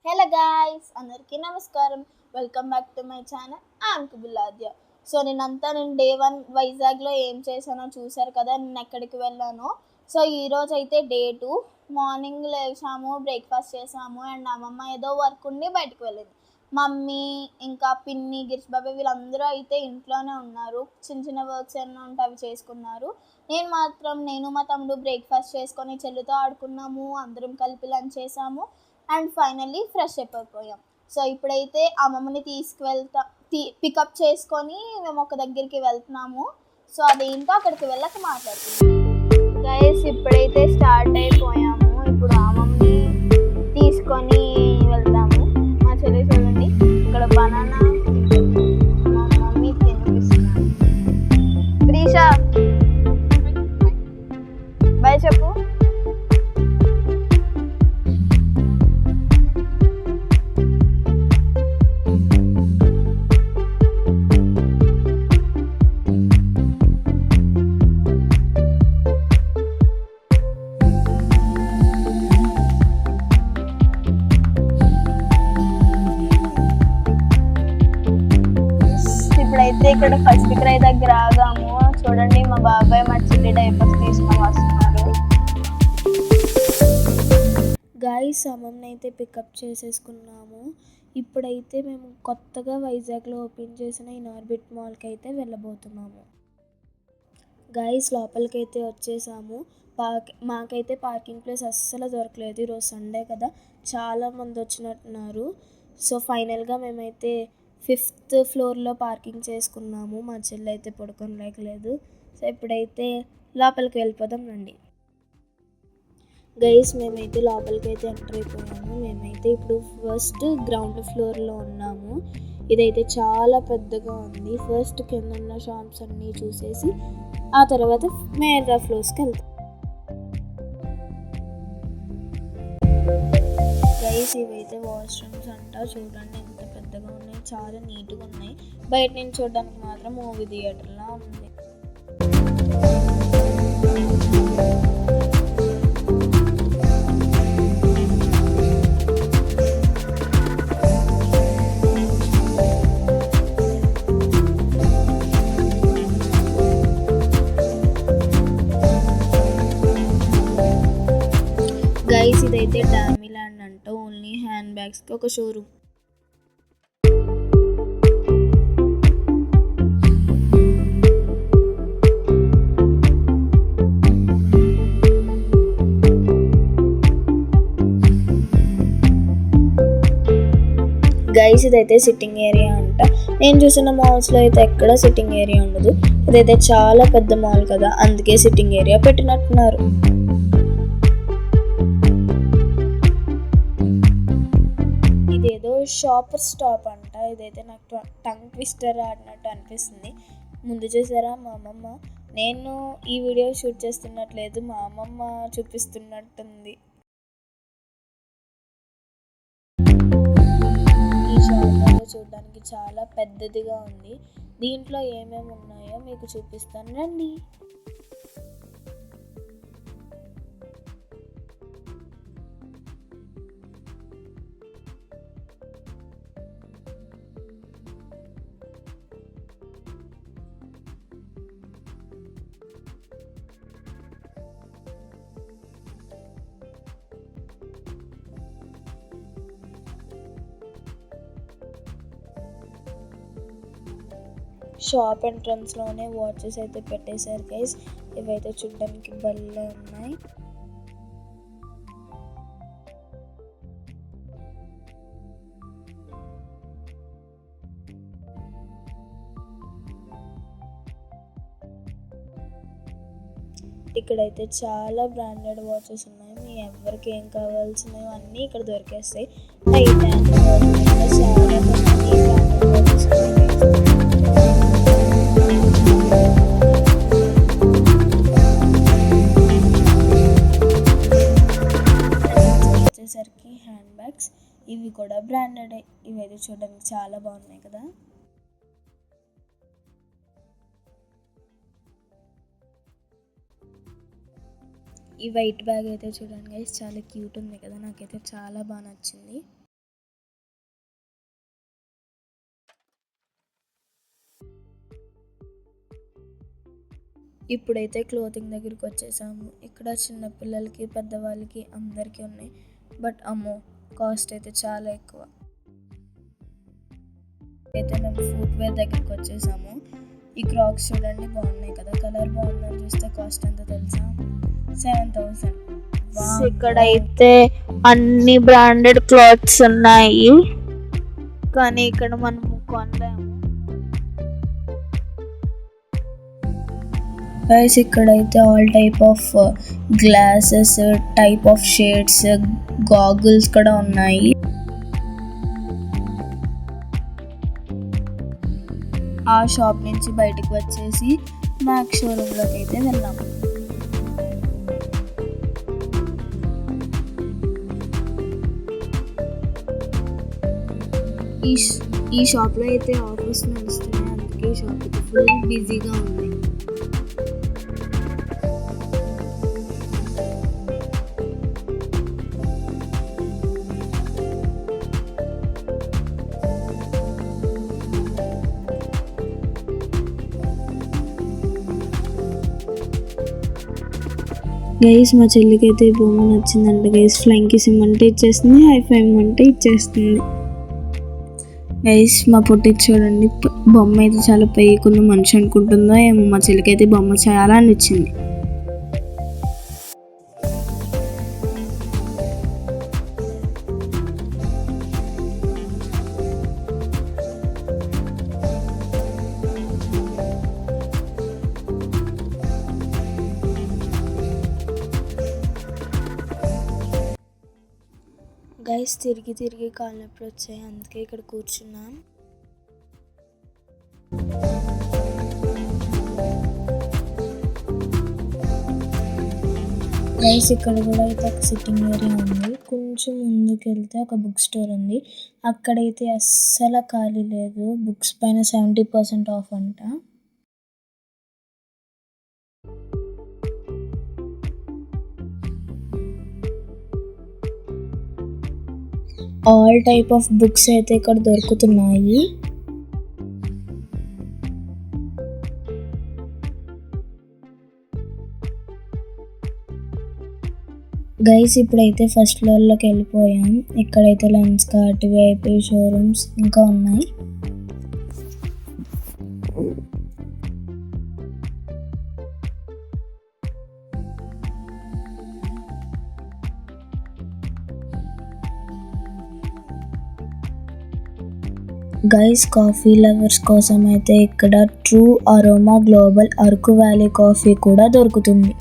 Hello guys, అందరికీ నమస్కారం. Welcome back to my channel. I'm కుబులాద్య. నేను డే 1 వైజాగ్లో ఏం చేశానో చూశారు కదా, నేను ఎక్కడికి వెళ్ళానో. సో ఈరోజు అయితే డే 2. మార్నింగ్ లేచాము, బ్రేక్ఫాస్ట్ చేసాము అండ్ అమ్మమ్మ ఏదో వర్క్ ఉండి బయటకు వెళ్ళింది. మమ్మీ ఇంకా పిన్ని, గిరిష్ బాబాయ్ వీళ్ళందరూ అయితే ఇంట్లోనే ఉన్నారు. చిన్న చిన్న వర్క్స్ ఏమైనా ఉంటే అవి చేసుకున్నారు. నేను మా తమ్ముడు బ్రేక్ఫాస్ట్ చేసుకొని చెల్లితో ఆడుకున్నాము. అందరం కలిపి లంచ్ చేసాము అండ్ ఫైనల్లీ ఫ్రెష్ అప్ అయిపోయాం. సో ఇప్పుడైతే అమ్మమ్మని పికప్ చేసుకొని మేము ఒక దగ్గరికి వెళ్తున్నాము. సో అదేంటో అక్కడికి వెళ్ళక మాట్లాడుతున్నాం. గైస్, ఇప్పుడైతే స్టార్ట్ అయిపోయాము. ఇప్పుడు అమ్మమ్మని తీసుకొని వెళ్తాము. మా చెల్లి చూడండి, ఇక్కడ బనానా మా మమ్మీ తినిపిస్తున్నాను. ప్రీషా బాయ్ చెప్పు. ఇప్పుడైతే ఇక్కడ ఫస్ట్ క్రై దగ్గర ఆగాము. చూడండి, మా బాబాయ్ మా చెల్లి డైపర్స్ తీసుకొని వస్తున్నారు. గాయ్స్, అమ్మమ్ని అయితే పికప్ చేసేసుకున్నాము. ఇప్పుడైతే మేము కొత్తగా వైజాగ్లో ఓపెన్ చేసిన ఇనార్బిట్ మాల్కి అయితే వెళ్ళబోతున్నాము. గాయ్స్, లోపలికి అయితే వచ్చేసాము. మాకైతే పార్కింగ్ ప్లేస్ అస్సలు దొరకలేదు. ఈరోజు సండే కదా, చాలామంది వచ్చినట్టున్నారు. సో ఫైనల్గా మేమైతే 5th ఫ్లోర్లో పార్కింగ్ చేసుకున్నాము. మా చెల్లి అయితే పడుకొని లేకలేదు. సో ఇప్పుడైతే లోపలికి వెళ్ళిపోదాం రండి. గైస్, మేమైతే లోపలికి అయితే ఎంటర్ అయిపోయాము. మేమైతే ఇప్పుడు ఫస్ట్ గ్రౌండ్ ఫ్లోర్లో ఉన్నాము. ఇదైతే చాలా పెద్దగా ఉంది. ఫస్ట్ కింద ఉన్న షాప్స్ అన్నీ చూసేసి ఆ తర్వాత మిగతా ఫ్లోర్స్కి వెళ్తాం. గైస్, ఇవైతే వాష్రూమ్స్ అంట. చూడండి ఎంత పెద్దగా ఉన్నాయి, చాలా నీట్గా ఉన్నాయి. బయట నుంచి చూడడానికి మాత్రం మూవీ థియేటర్లా ఉంది. గైస్, ఇదైతే డామీ ల్యాండ్ అంట. ఓన్లీ హ్యాండ్ బ్యాగ్స్కి ఒక షోరూమ్. గైస్, ఇదైతే సిట్టింగ్ ఏరియా అంట. నేను చూసిన మాల్స్లో అయితే ఎక్కడ సిట్టింగ్ ఏరియా ఉండదు. ఇదైతే చాలా పెద్ద మాల్ కదా, అందుకే సిట్టింగ్ ఏరియా పెట్టినట్టున్నారు. ఇదేదో షాపర్ స్టాప్ అంట. ఇదైతే నాకు టంగ్ ట్విస్టర్ ఆడినట్టు అనిపిస్తుంది. ముందు చూసారా మా అమ్మమ్మ, నేను ఈ వీడియో షూట్ చేస్తున్నట్లేదు, మా అమ్మమ్మ చూపిస్తున్నట్టుంది. ఈ షాప్ చూడడానికి చాలా పెద్దదిగా ఉంది. దీంట్లో ఏమేమి ఉన్నాయో మీకు చూపిస్తాను రండి. షాప్ ఎంట్రన్స్లోనే వాచెస్ అయితే పెట్టేశారు గైస్. ఇవైతే చూడడానికి భలే ఉన్నాయి. ఇక్కడైతే చాలా బ్రాండెడ్ వాచెస్ ఉన్నాయి. మీ ఎవరికి ఏం కావాల్సినవి అన్నీ ఇక్కడ దొరికేస్తాయి. టైటాన్ చాలా బ్రాండెడ్ వాచెస్ వచ్చేసరికి హ్యాండ్ బ్యాగ్స్, ఇవి కూడా బ్రాండెడ్. ఇవైతే చూడడానికి చాలా బాగున్నాయి కదా. ఈ వైట్ బ్యాగ్ అయితే చూడండి గైస్, చాలా క్యూట్ ఉంది కదా, నాకైతే చాలా బాగా నచ్చింది. ఇప్పుడైతే క్లోతింగ్ దగ్గరికి వచ్చేసాము. ఇక్కడ చిన్నపిల్లలకి పెద్దవాళ్ళకి అందరికీ ఉన్నాయి. బట్ అమ్మో కాస్ట్ అయితే చాలా ఎక్కువ. అయితే మేము ఫుట్వేర్ దగ్గరికి వచ్చేసాము. ఈ క్రాక్స్ చూడండి బాగున్నాయి కదా, కలర్ బాగుందని చూస్తే కాస్ట్ ఎంత తెలుసా? 7,000. ఇక్కడైతే అన్ని బ్రాండెడ్ క్లాత్స్ ఉన్నాయి, కానీ ఇక్కడ మనం కొనలేము. గైస్ ఇక్కడైతే all type of glasses, type of shades, goggles కూడా ఉన్నాయి. ఆ షాప్ నుంచి బయటకు వచ్చేసి మ్యాక్స్ షోరూంలోకి అయితే వెళ్ళాము. ఈ షాప్లో అయితే ఆఫర్స్ నడుస్తున్నాయి, అందుకే ఈ షాప్ అయితే ఫుల్ బిజీగా ఉంది. గైస్ మా చెల్లికి అయితే ఈ బొమ్మ నచ్చిందంట గైస్. ఫ్లైంగ్ కిస్ ఇమ్మంటే ఇచ్చేస్తుంది, హైఫై ఇమ్మంటే ఇచ్చేస్తుంది. గైస్ మా పొట్టి చూడండి, బొమ్మ అయితే చాలా పైకున్న మనిషి అనుకుంటుందో ఏమో, మా చెల్లికి అయితే బొమ్మ చాలా నచ్చింది. గైస్ తిరిగి తిరిగి కాళ్ళ నొప్పులు వచ్చాయి, అందుకే ఇక్కడ కూర్చున్నాం. గైస్ ఇక్కడ కూడా అయితే ఒక సిట్టింగ్ ఏరియా ఉంది. కొంచెం ముందుకు వెళ్తే ఒక బుక్ స్టోర్ ఉంది, అక్కడైతే అస్సలు ఖాళీ లేదు. బుక్స్ పైన 70% ఆఫ్ అంట. ఆల్ టైప్ ఆఫ్ బుక్స్ అయితే ఇక్కడ దొరుకుతున్నాయి. గైస్ ఇప్పుడైతే ఫస్ట్ ఫ్లోర్లోకి వెళ్ళిపోయాం. ఇక్కడైతే లెన్స్కార్ట్, విఐపి షోరూమ్స్ ఇంకా ఉన్నాయి. గైస్ కాఫీ లవర్స్ కోసం అయితే ఇక్కడ true aroma global Araku valley coffee కూడా దొరుకుతుంది.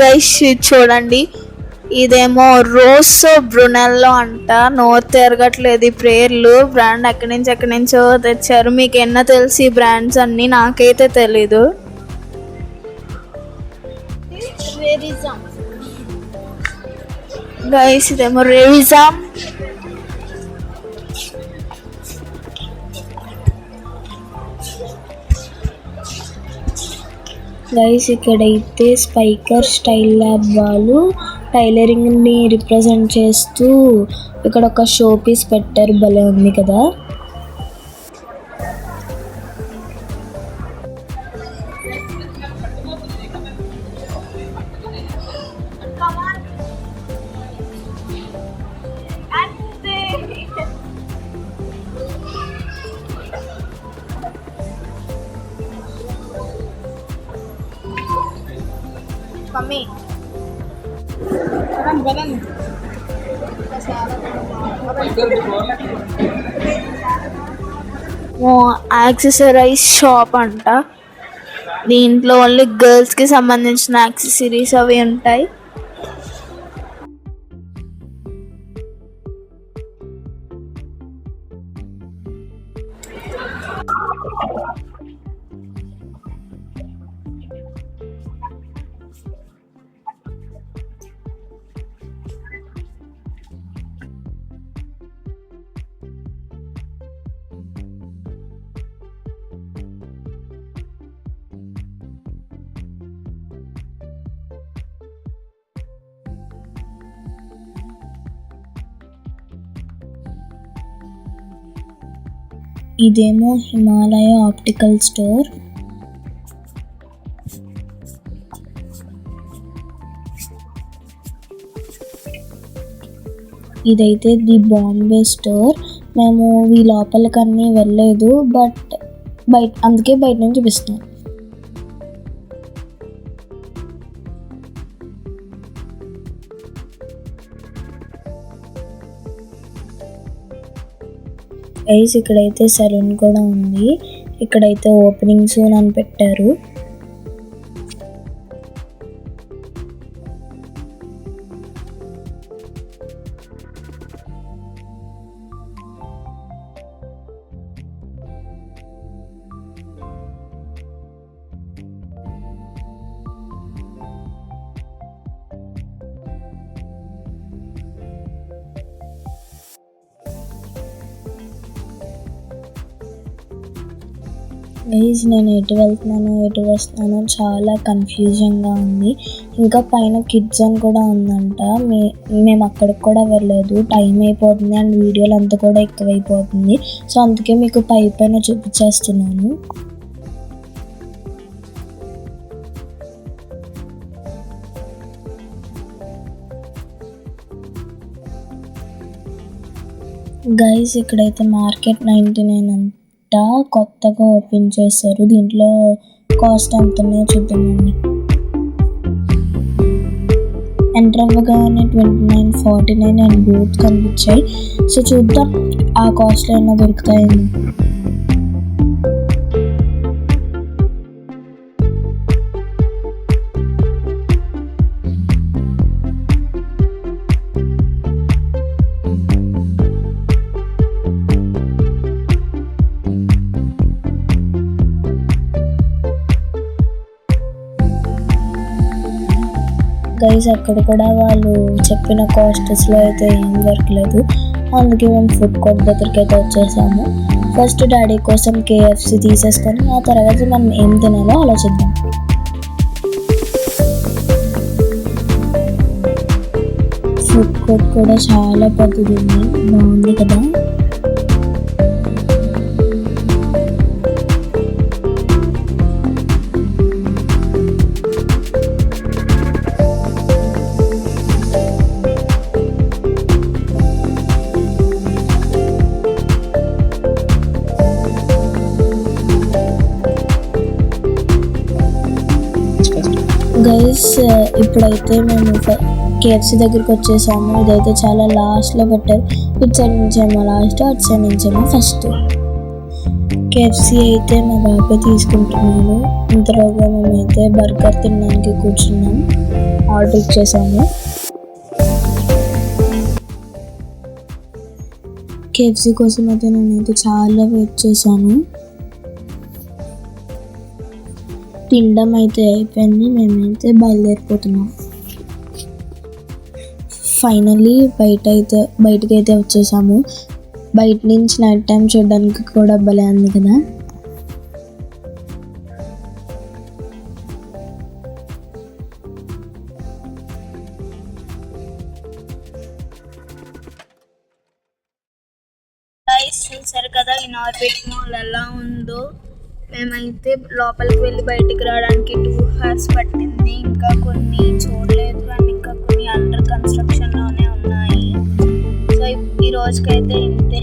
గైస్ చూడండి, ఇదేమో రోసో బ్రునెల్లో అంట. నోరు తిరగట్లేదు ఈ పేర్లు. బ్రాండ్ ఎక్కడి నుంచో తెచ్చారు. మీకు ఎన్నో తెలిసి బ్రాండ్స్ అన్నీ, నాకైతే తెలీదు. గైస్ ఇదేమో రేవిజామ్. గైస్ ఇక్కడైతే స్పైకర్ స్టైల్ ల్యాబ్ వాళ్ళు టైలరింగ్ని రిప్రజెంట్ చేస్తూ ఇక్కడ ఒక షో పీస్ పెట్టారు, భలే ఉంది కదా. మమ్మీ యాక్సెసరీస్ షాప్ అంట. దీంట్లో ఓన్లీ గర్ల్స్కి సంబంధించిన యాక్సెసరీస్ అవి ఉంటాయి. ఇదేమో హిమాలయ ఆప్టికల్ స్టోర్. ఇదైతే ది బాంబే స్టోర్. మేము ఈ లోపలికన్నీ వెళ్ళలేదు, అందుకే బయట నుంచి చూపిస్తున్నాం. గైస్ ఇక్కడైతే సలూన్ కూడా ఉంది. ఇక్కడైతే ఓపెనింగ్ సూన్ అని పెట్టారు. గైస్ నేను ఎటు వెళ్తున్నానో ఎటు వస్తున్నానో చాలా కన్ఫ్యూజన్గా ఉంది. ఇంకా పైన కిడ్స్ జోన్ కూడా ఉందంట. మేము అక్కడికి కూడా వెళ్ళలేదు, టైం అయిపోతుంది అండ్ వీడియోలు అంతా కూడా ఎక్కువైపోతుంది. సో అందుకే మీకు పైన చూపించేస్తున్నాను. గైస్ ఇక్కడైతే మార్కెట్ 99 అంట కొత్తగా ఓపెన్ చేశారు. దీంట్లో కాస్ట్ ఎంత ఉన్నాయో చూద్దామండి. ఎంటర్ అవ్వగానే 29.49 అండ్ బూత్ కనిపించాయి. సో చూద్దాం ఆ కాస్ట్లో ఏమైనా దొరుకుతాయేమో. గైస్ అక్కడ కూడా వాళ్ళు చెప్పిన కాస్ట్స్లో అయితే ఏం దొరకలేదు. అందుకే మేము ఫుడ్ కోర్ట్ దగ్గరికి అయితే వచ్చేసాము. ఫస్ట్ డాడీ కోసం KFC తీసేసుకొని ఆ తర్వాత మనం ఏం తినాలో ఆలోచిద్దాం. ఫుడ్ కోర్ట్ కూడా చాలా పెద్దది ఉంది, బాగుంది కదా. గైస్ ఇప్పుడైతే మేము KFC దగ్గరికి వచ్చేసాము. ఇదైతే చాలా లాస్ట్లో పెట్టారు. ఇటు సైడ్ నుంచేమో లాస్ట్, అటు సైడ్ నుంచేమో ఫస్ట్. KFC అయితే మా బాబాయ్ తీసుకుంటున్నాను. ఇంతలోగా మేమైతే బర్గర్ తినడానికి కూర్చున్నాం, ఆర్డర్ ఇచ్చేసాము. KFC కోసం అయితే నేనైతే చాలా వెయిట్ చేశాను. తినడం అయితే అయిపోయింది, మేమైతే బయలుదేరిపోతున్నాం. ఫైనల్లీ బయటకైతే వచ్చేసాము. బయట నుంచి నైట్ టైం చూడడానికి కూడా భలే ఉంది కదా. చూసారు కదా ఇనార్బిట్ మాల్ ఎలా ఉందో. మేమైతే లోపలికి వెళ్ళి బయటికి రావడానికి 2 hours పట్టింది. ఇంకా కొన్ని చూడలేదు అండ్ ఇంకా కొన్ని అండర్ కన్స్ట్రక్షన్లోనే ఉన్నాయి. సో ఈ రోజుకైతే ఇంతే.